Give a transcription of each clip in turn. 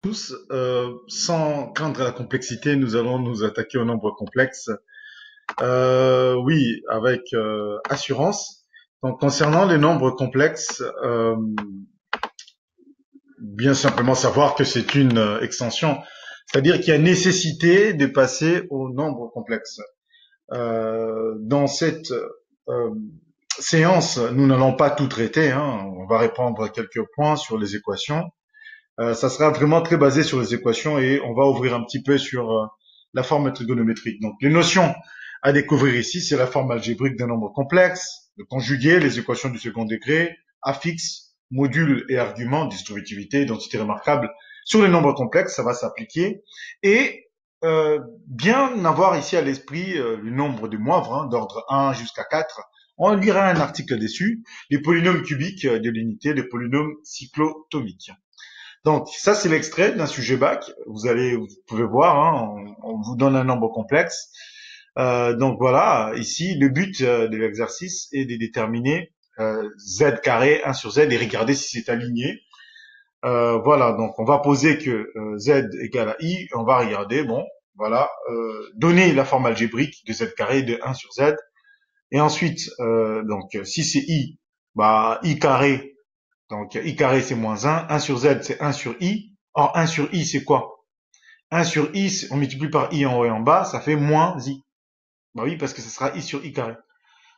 Tous, sans craindre la complexité, nous allons nous attaquer aux nombres complexes. Oui, avec assurance. Donc, concernant les nombres complexes, bien simplement savoir que c'est une extension, c'est-à-dire qu'il y a nécessité de passer aux nombres complexes. Dans cette euh, séance, nous n'allons pas tout traiter, hein. On va répondre à quelques points sur les équations. Ça sera vraiment très basé sur les équations et on va ouvrir un petit peu sur la forme trigonométrique. Donc, les notions à découvrir ici, c'est la forme algébrique d'un nombre complexe, le conjugué, les équations du second degré, affixe, module et argument, distributivité, identité remarquable. Sur les nombres complexes, ça va s'appliquer. Et bien avoir ici à l'esprit le nombre de moivres, hein, d'ordre 1 jusqu'à 4. On lira un article dessus, les polynômes cubiques de l'unité, les polynômes cyclotomiques. Donc, ça, c'est l'extrait d'un sujet bac. Vous pouvez voir, hein, on vous donne un nombre complexe. Donc voilà, ici, le but de l'exercice est de déterminer z carré 1 sur z et regarder si c'est aligné. Voilà, donc on va poser que z égale à i, on va regarder, bon, voilà, donner la forme algébrique de z carré de 1 sur z. Et ensuite, donc si c'est i, bah i carré, donc i carré c'est moins 1 sur z c'est 1 sur i. Or 1 sur i c'est quoi? 1 sur i, on multiplie par i en haut et en bas, ça fait moins i. Bah oui, parce que ce sera i sur i carré.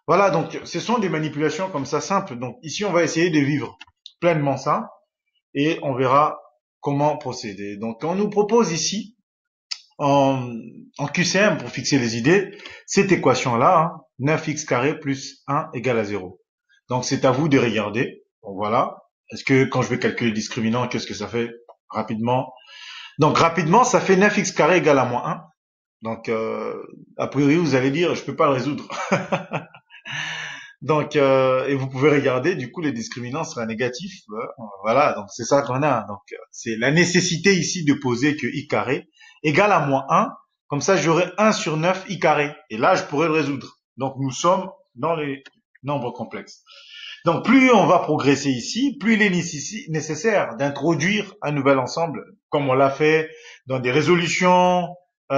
Voilà, donc ce sont des manipulations comme ça simples. Donc ici, on va essayer de vivre pleinement ça et on verra comment procéder. Donc on nous propose ici, en, en QCM pour fixer les idées, cette équation-là, hein, 9x carré plus 1 égale à 0. Donc c'est à vous de regarder. Donc voilà. Est-ce que quand je vais calculer le discriminant, qu'est-ce que ça fait rapidement? Donc rapidement, ça fait 9x carré égale à moins 1. Donc a priori, vous allez dire, je peux pas le résoudre. Donc et vous pouvez regarder, du coup, les discriminants sera négatif. Voilà, donc c'est ça qu'on a. Donc c'est la nécessité ici de poser que i carré égale à moins 1. Comme ça, j'aurai 1 sur 9 i carré. Et là, je pourrais le résoudre. Donc nous sommes dans les nombres complexes. Donc plus on va progresser ici, plus il est nécessaire d'introduire un nouvel ensemble, comme on l'a fait dans des résolutions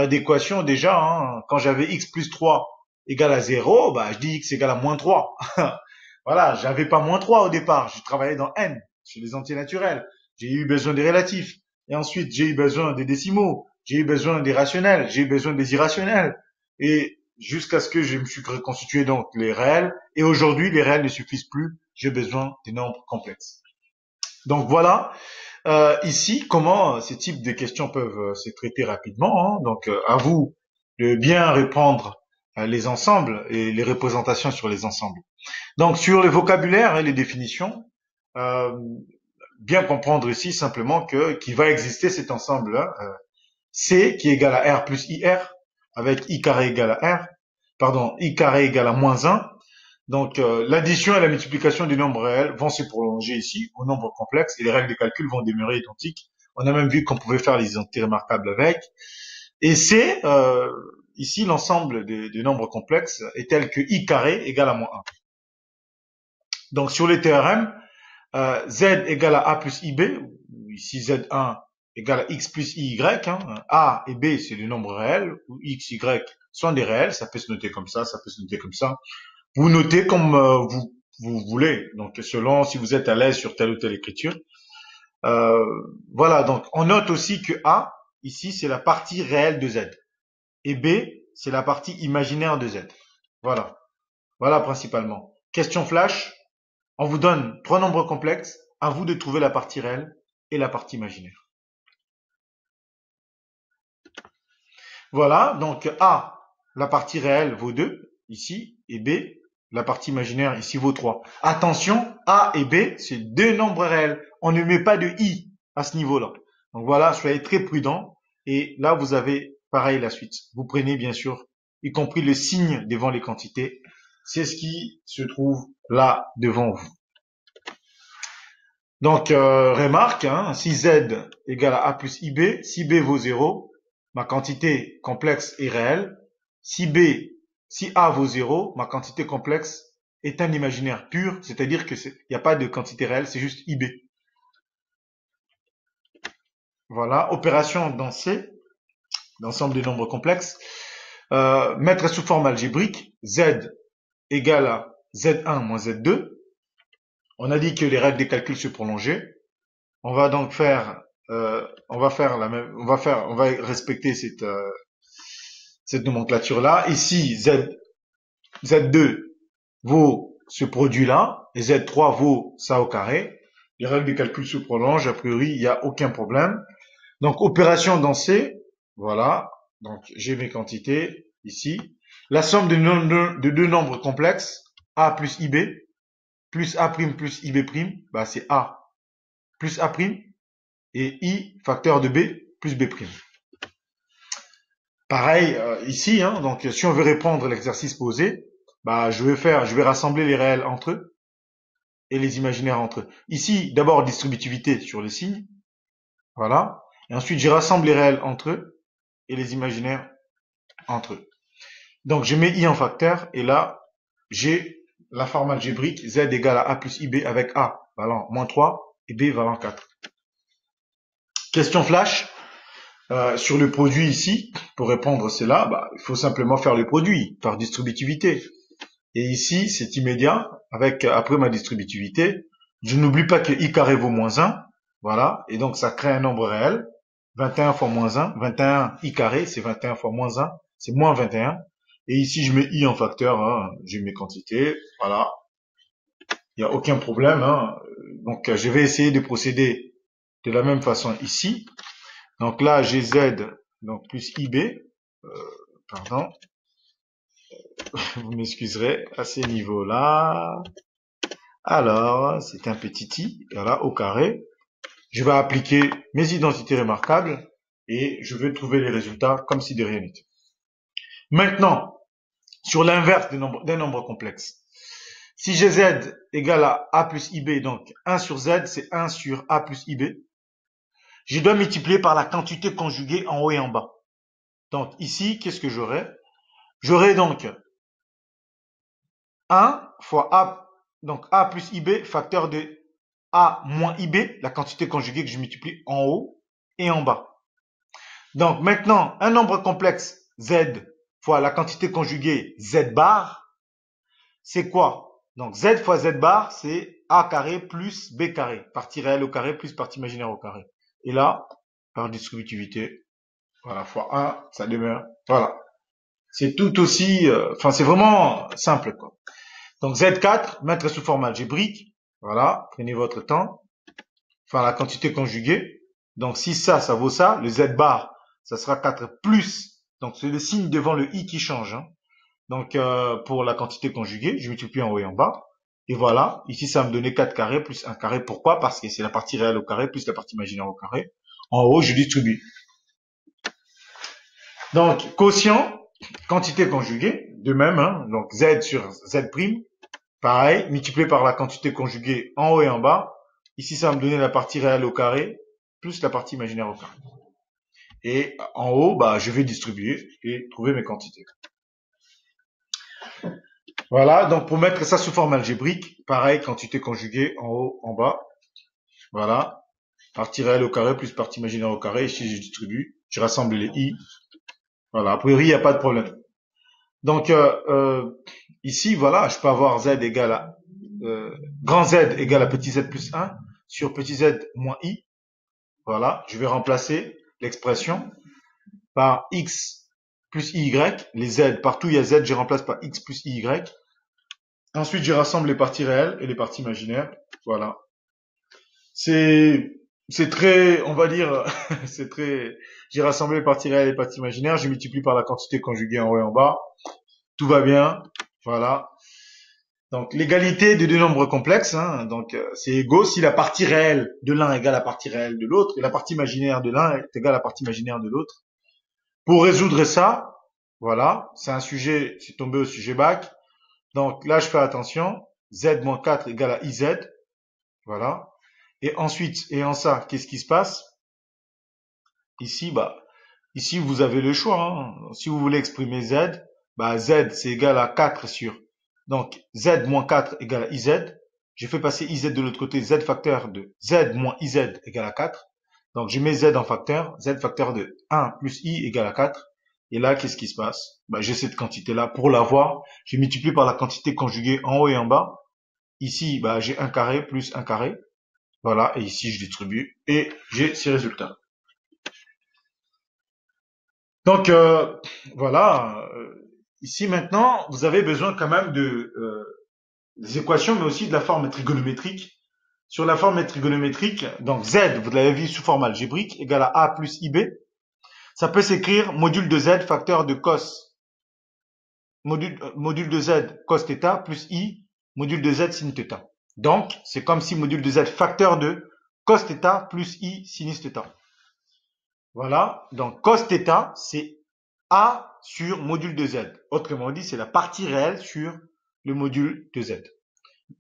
d'équations déjà. Hein. Quand j'avais x plus 3 égale à 0, bah, je dis x égale à moins 3. Voilà, j'avais pas moins 3 au départ, je travaillais dans n, chez les entiers naturels. J'ai eu besoin des relatifs. Et ensuite, j'ai eu besoin des décimaux, j'ai eu besoin des rationnels, j'ai eu besoin des irrationnels. Et jusqu'à ce que je me suis reconstitué donc les réels. Et aujourd'hui, les réels ne suffisent plus. J'ai besoin des nombres complexes. Donc voilà, ici, comment ces types de questions peuvent se traiter rapidement. Hein. Donc à vous de bien répondre les ensembles et les représentations sur les ensembles. Donc sur le vocabulaire et les définitions, euh, bien comprendre ici simplement que qu'il va exister cet ensemble-là, C qui est égal à R plus IR, avec I carré égal à R, pardon, I carré égale à moins 1. Donc l'addition et la multiplication du nombre réel vont se prolonger ici au nombre complexe et les règles de calcul vont demeurer identiques. On a même vu qu'on pouvait faire les identités remarquables avec. Et c'est ici l'ensemble des nombres complexes est tel que I carré égale à moins 1. Donc sur les théorèmes, Z égale à A plus IB, ici Z1 égale à X plus IY, hein. A et B c'est des nombres réels, ou X, Y sont des réels, ça peut se noter comme ça peut se noter comme ça. Vous notez comme vous voulez, donc selon si vous êtes à l'aise sur telle ou telle écriture. Euh, voilà, donc on note aussi que A, ici, c'est la partie réelle de Z. Et B, c'est la partie imaginaire de Z. Voilà, voilà principalement. Question flash, on vous donne trois nombres complexes, à vous de trouver la partie réelle et la partie imaginaire. Voilà, donc A, la partie réelle vaut 2 ici, et B, la partie imaginaire, ici, vaut 3. Attention, A et B, c'est deux nombres réels. On ne met pas de I à ce niveau-là. Donc voilà, soyez très prudents. Et là, vous avez pareil la suite. Vous prenez, bien sûr, y compris le signe devant les quantités. C'est ce qui se trouve là devant vous. Donc, remarque, hein, si Z égale à A plus IB, si B vaut 0, ma quantité complexe est réelle. Si A vaut 0, ma quantité complexe est un imaginaire pur, c'est-à-dire que il n'y a pas de quantité réelle, c'est juste IB. Voilà, opération dans C, d'ensemble des nombres complexes. Mettre sous forme algébrique, Z égale à Z1 moins Z2. On a dit que les règles des calculs se prolongeaient. On va donc faire, on va faire la même, on va respecter cette nomenclature-là. Ici, Z2 vaut ce produit-là et Z3 vaut ça au carré. Les règles du calcul se prolongent, a priori, il n'y a aucun problème. Donc, opération dans C, voilà. Donc, j'ai mes quantités ici. La somme de deux nombres complexes, A plus IB, plus A' plus IB', bah, c'est A plus A' et I facteur de B plus B'. Pareil ici, hein, donc si on veut répondre à l'exercice posé, bah, je vais rassembler les réels entre eux et les imaginaires entre eux. Ici, d'abord distributivité sur les signes, voilà. Et ensuite, je rassemble les réels entre eux et les imaginaires entre eux. Donc, je mets I en facteur et là, j'ai la forme algébrique Z égale à A plus IB avec A valant moins 3 et B valant 4. Question flash. Sur le produit ici, pour répondre à cela, bah, il faut simplement faire le produit par distributivité. Et ici, c'est immédiat, avec après ma distributivité. Je n'oublie pas que I carré vaut moins 1. Voilà. Et donc, ça crée un nombre réel. 21 fois moins 1. 21 I carré, c'est 21 fois moins 1. C'est moins 21. Et ici, je mets I en facteur. Hein, j'ai mes quantités. Voilà. Il n'y a aucun problème. Hein. Donc, je vais essayer de procéder de la même façon ici. Donc là, j'ai Z, donc plus IB, pardon, vous m'excuserez, à ces niveaux-là. Alors, c'est un petit i, voilà, au carré. Je vais appliquer mes identités remarquables et je vais trouver les résultats comme si de rien n'était. Maintenant, sur l'inverse d'un nombre complexe. Si j'ai Z égale à A plus IB, donc 1 sur Z, c'est 1 sur A plus IB, je dois multiplier par la quantité conjuguée en haut et en bas. Donc ici, qu'est-ce que j'aurai? J'aurai donc 1 fois A, donc A plus IB, facteur de A moins IB, la quantité conjuguée que je multiplie en haut et en bas. Donc maintenant, un nombre complexe Z fois la quantité conjuguée Z bar, c'est quoi? Donc Z fois Z bar, c'est A carré plus B carré, partie réelle au carré plus partie imaginaire au carré. Et là, par distributivité, voilà, fois 1, ça demeure, voilà. C'est tout aussi, c'est vraiment simple, quoi. Donc Z4, mettre sous forme algébrique, voilà, prenez votre temps, enfin la quantité conjuguée. Donc si ça vaut ça, le Z bar, ça sera 4 plus, donc c'est le signe devant le I qui change. Hein. Donc pour la quantité conjuguée, je multiplie en haut et en bas. Et voilà, ici ça va me donner 4 carrés plus 1 carré. Pourquoi? Parce que c'est la partie réelle au carré plus la partie imaginaire au carré. En haut, je distribue. Donc quotient, quantité conjuguée, de même, hein, donc Z sur Z', pareil, multiplié par la quantité conjuguée en haut et en bas. Ici, ça va me donner la partie réelle au carré, plus la partie imaginaire au carré. Et en haut, bah, je vais distribuer et trouver mes quantités. Voilà, donc pour mettre ça sous forme algébrique, pareil, quantité conjuguée en haut, en bas. Voilà, partie réelle au carré plus partie imaginaire au carré. Ici, je distribue, je rassemble les i. Voilà, a priori, il n'y a pas de problème. Donc, ici, voilà, je peux avoir z égale à grand Z égale à petit z plus 1 sur petit z moins i. Voilà, je vais remplacer l'expression par x plus y. Les z, partout il y a z, je remplace par x plus y. Ensuite, je rassemble les parties réelles et les parties imaginaires. Voilà. C'est très, on va dire, c'est très, j'ai rassemblé les parties réelles et les parties imaginaires, je multiplie par la quantité conjuguée en haut et en bas. Tout va bien. Voilà. Donc, l'égalité de deux nombres complexes, hein, donc c'est égaux si la partie réelle de l'un égale à la partie réelle de l'autre et la partie imaginaire de l'un est égale à la partie imaginaire de l'autre. Pour résoudre ça, voilà, c'est tombé au sujet bac. Donc là, je fais attention, z-4 égale à iz, voilà. Et ensuite, et en ça, qu'est-ce qui se passe? Ici, ici vous avez le choix. Hein. Si vous voulez exprimer z, z c'est égal à 4 sur. Donc z moins 4 égale à iz. Je fais passer iz de l'autre côté, z facteur de z moins iz égale à 4. Donc, je mets z en facteur. Z facteur de 1 plus i égale à 4. Et là, qu'est-ce qui se passe? Bah, j'ai cette quantité-là. Pour l'avoir, je multiplie par la quantité conjuguée en haut et en bas. Ici, bah, j'ai 1 carré plus 1 carré. Voilà. Et ici, je distribue. Et j'ai ces résultats. Donc, voilà. Ici, maintenant, vous avez besoin quand même des équations, mais aussi de la forme trigonométrique. Sur la forme trigonométrique, donc z, vous l'avez vu sous forme algébrique, égale à a plus ib. Ça peut s'écrire module de z facteur de cos, module de z cos θ plus i, module de z sin θ. Donc, c'est comme si module de z facteur de cos θ plus i sinus θ. Voilà, donc cos θ, c'est a sur module de z. Autrement dit, c'est la partie réelle sur le module de z.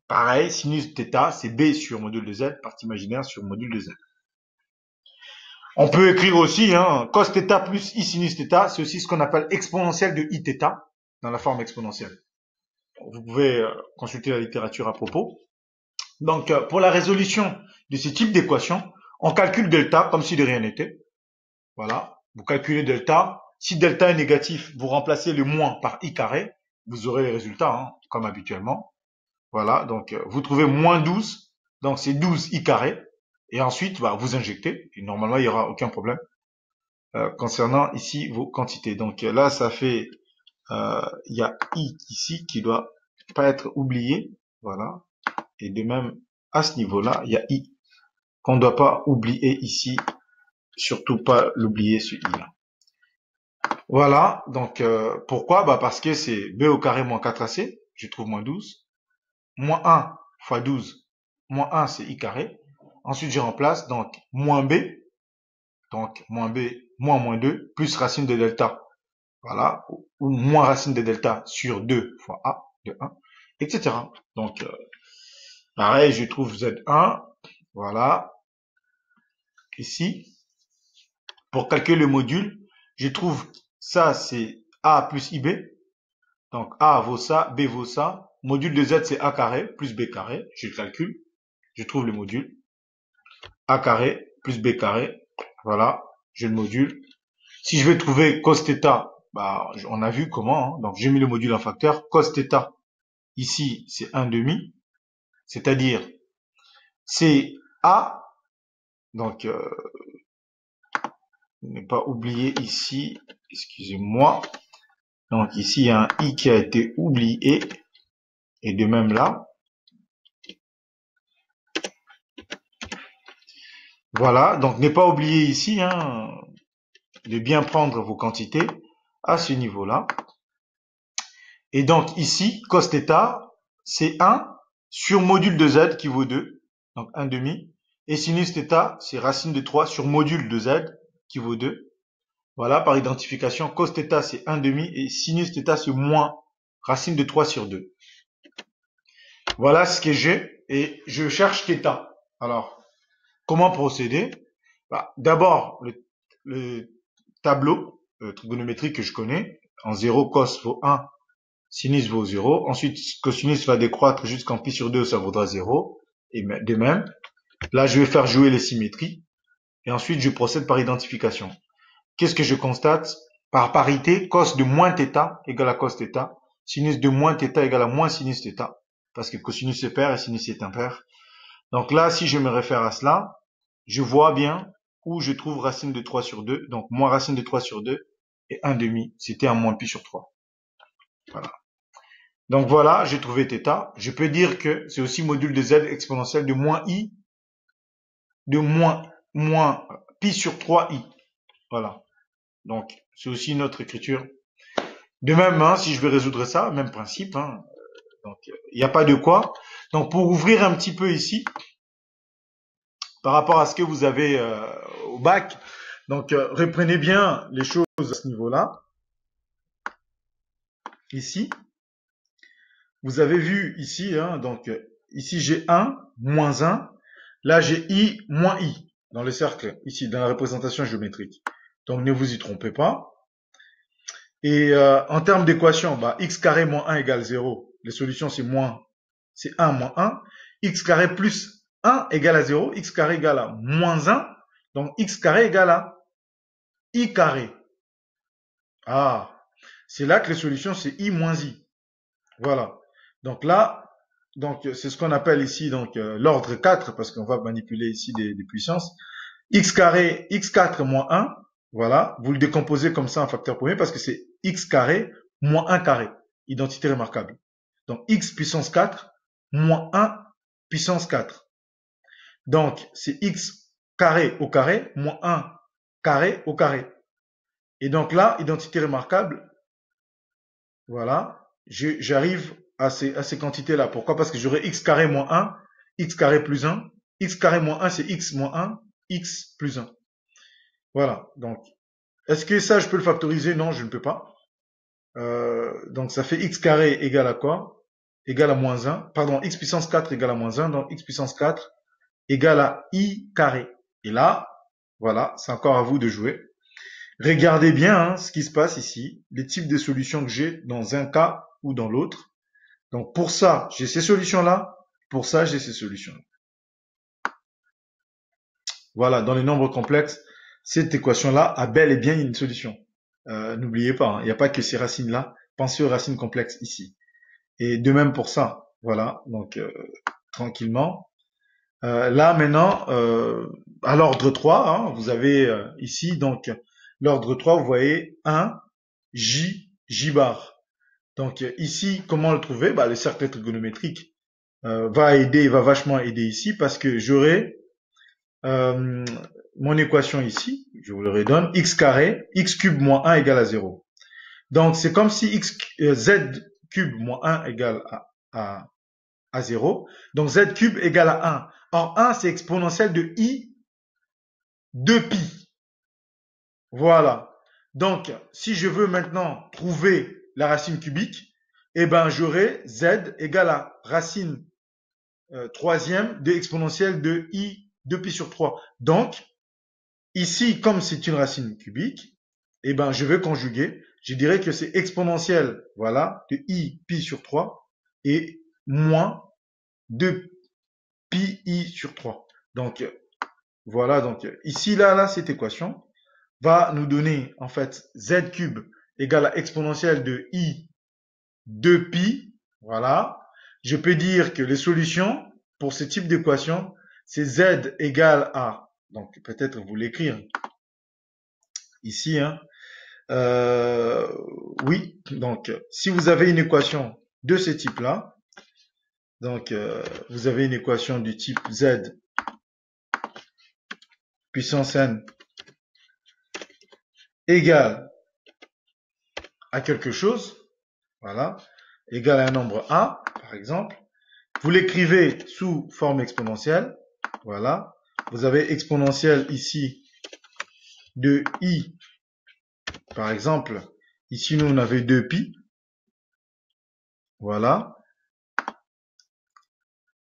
Pareil, sinus θ, c'est b sur module de z, partie imaginaire sur module de z. On peut écrire aussi, cos θ plus i sinus θ, c'est aussi ce qu'on appelle exponentielle de i θ, dans la forme exponentielle. Vous pouvez consulter la littérature à propos. Donc, pour la résolution de ce type d'équation, on calcule delta comme si de rien n'était. Voilà, vous calculez delta. Si delta est négatif, vous remplacez le moins par i carré, vous aurez les résultats, comme habituellement. Voilà, donc vous trouvez moins 12, donc c'est 12 i carré. Et ensuite, bah, vous injectez, et normalement, il n'y aura aucun problème concernant ici vos quantités. Donc là, ça fait, il y a i ici qui doit pas être oublié. Voilà. Et de même, à ce niveau-là, il y a i qu'on ne doit pas oublier ici. Surtout pas l'oublier, ce i-là. Voilà. Donc, pourquoi? Bah, parce que c'est b au carré moins 4ac. Je trouve moins 12. Moins 1 fois 12. Moins 1, c'est i carré. Ensuite, je remplace, donc, moins b. Donc, moins b, moins 2, plus racine de delta. Voilà. Ou moins racine de delta sur 2 fois a de 1, etc. Donc, pareil, je trouve z1. Voilà. Ici. Pour calculer le module, je trouve ça, c'est a plus ib. Donc, a vaut ça, b vaut ça. Module de z, c'est a carré plus b carré. Je calcule. Je trouve le module. A carré plus b carré. Voilà, j'ai le module. Si je veux trouver cos θ, bah, on a vu comment. Donc, j'ai mis le module en facteur. Cos θ, ici, c'est 1 demi. C'est-à-dire, c'est a. Donc, ne pas oublier ici, excusez-moi. Donc, ici, il y a un i qui a été oublié. Et de même là. Voilà, donc ne pas oublier ici de bien prendre vos quantités à ce niveau-là. Et donc ici, cos θ, c'est 1 sur module de z qui vaut 2, donc 1 demi. Et sinus θ, c'est racine de 3 sur module de z qui vaut 2. Voilà, par identification, cos θ, c'est 1 demi et sinus θ, c'est moins racine de 3 sur 2. Voilà ce que j'ai et je cherche θ. Alors, comment procéder? Bah, d'abord, le tableau trigonométrique que je connais, en 0, cos vaut 1, sinus vaut 0. Ensuite, cosinus va décroître jusqu'en pi sur 2, ça vaudra 0. Et de même, là, je vais faire jouer les symétries. Et ensuite, je procède par identification. Qu'est-ce que je constate? Par parité, cos de moins θ égale à cos θ. Sinus de moins θ égale à moins sinus θ. Parce que cosinus est pair et sinus est impair. Donc là, si je me réfère à cela, je vois bien où je trouve racine de 3 sur 2. Donc, moins racine de 3 sur 2 et 1 demi. C'était un moins pi sur 3. Voilà. Donc voilà, j'ai trouvé θ. Je peux dire que c'est aussi module de z exponentielle de moins i, de moins pi sur 3i. Voilà. Donc, c'est aussi une autre écriture. De même, si je vais résoudre ça, même principe. Donc, il n'y a pas de quoi. Donc, pour ouvrir un petit peu ici, par rapport à ce que vous avez au bac, donc reprenez bien les choses à ce niveau-là. Ici, vous avez vu ici, donc ici j'ai 1, moins 1. Là j'ai i, moins i, dans le cercle, ici, dans la représentation géométrique. Donc ne vous y trompez pas. Et en termes d'équation, bah, x carré moins 1 égale 0. Les solutions c'est 1 moins 1. X carré plus 1 égale à 0. X carré égale à moins 1. Donc x carré égale à i carré. Ah, c'est là que les solutions, c'est i moins i. Voilà. Donc là, c'est ce qu'on appelle ici l'ordre 4, parce qu'on va manipuler ici des puissances. X carré, x4 moins 1, voilà. Vous le décomposez comme ça en facteur premier parce que c'est x carré moins 1 carré. Identité remarquable. Donc x puissance 4 moins 1 puissance 4. Donc c'est x carré au carré moins 1 carré au carré. Et donc là, identité remarquable, voilà, j'arrive à ces quantités-là. Pourquoi? Parce que j'aurai x carré moins 1, x carré plus 1, x carré moins 1, c'est x moins 1, x plus 1. Voilà, donc, est-ce que ça, je peux le factoriser? Non, je ne peux pas. Donc, ça fait x carré égale à quoi? Égale à moins 1. Pardon, x puissance 4 égale à moins 1, donc x puissance 4 égale à i carré. Et là, voilà, c'est encore à vous de jouer. Regardez bien ce qui se passe ici, les types de solutions que j'ai dans un cas ou dans l'autre. Donc pour ça, j'ai ces solutions-là, pour ça, j'ai ces solutions-là. Voilà, dans les nombres complexes, cette équation-là a bel et bien une solution. N'oubliez pas, il n'y a pas que ces racines-là. Pensez aux racines complexes ici. Et de même pour ça. Voilà, donc tranquillement. Là maintenant, à l'ordre 3, vous avez ici donc l'ordre 3, vous voyez 1, J, J bar. Donc ici, comment le trouver? Le cercle trigonométrique va vachement aider ici parce que j'aurai mon équation ici, je vous le redonne, x carré, x cube moins 1 égale à 0. Donc c'est comme si z cube moins 1 égale à 0. Donc z cube égale à 1. Or 1 c'est exponentiel de i de pi. Voilà. Donc si je veux maintenant trouver la racine cubique, eh ben j'aurai z égale à racine troisième de exponentielle de i de pi sur 3. Donc, ici, comme c'est une racine cubique, eh ben, je vais conjuguer. Je dirais que c'est exponentielle, voilà, de i pi sur 3 et moins de pi i sur 3. Donc, voilà, donc ici, là, cette équation va nous donner, en fait, z cube égale à exponentielle de i de pi, voilà. Je peux dire que les solutions pour ce type d'équation, c'est z égale à, donc peut-être vous l'écrire ici, oui, donc si vous avez une équation de ce type-là, donc vous avez une équation du type z puissance n égale à quelque chose, voilà, égale à un nombre a, par exemple, vous l'écrivez sous forme exponentielle, voilà, vous avez exponentielle ici de i, par exemple, ici nous on avait 2pi, voilà,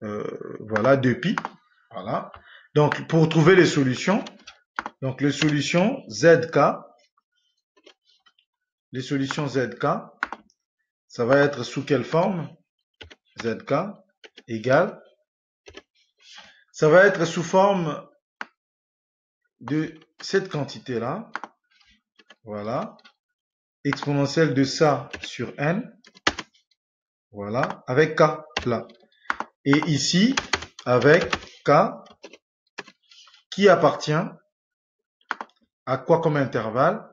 voilà 2pi, voilà. Donc pour trouver les solutions, donc les solutions zk, ça va être sous quelle forme? Zk égale, ça va être sous forme de cette quantité-là, voilà, exponentielle de ça sur n, voilà, avec k là. Et ici, avec k qui appartient à quoi comme intervalle?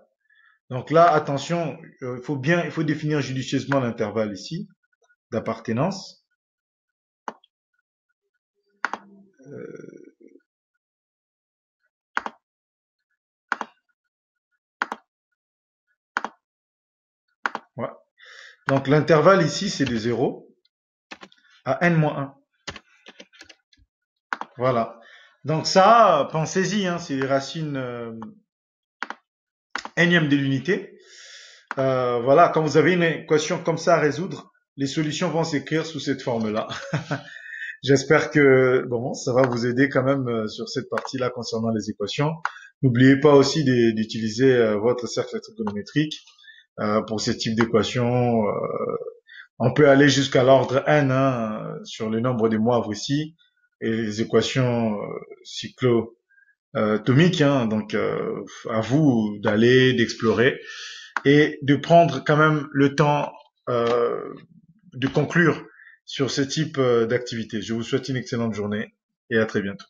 Donc là, attention, il faut définir judicieusement l'intervalle ici d'appartenance. Ouais. Donc l'intervalle ici, c'est de 0 à n-1. Voilà. Donc ça, pensez-y, c'est les racines nème de l'unité. Voilà, quand vous avez une équation comme ça à résoudre, les solutions vont s'écrire sous cette forme-là. J'espère que bon, ça va vous aider quand même sur cette partie-là concernant les équations. N'oubliez pas aussi d'utiliser votre cercle trigonométrique pour ce type d'équations. On peut aller jusqu'à l'ordre n sur le nombre des moivres ici et les équations cyclo atomique, hein, donc à vous d'aller, d'explorer et de prendre quand même le temps euh, de conclure sur ce type d'activité. Je vous souhaite une excellente journée et à très bientôt.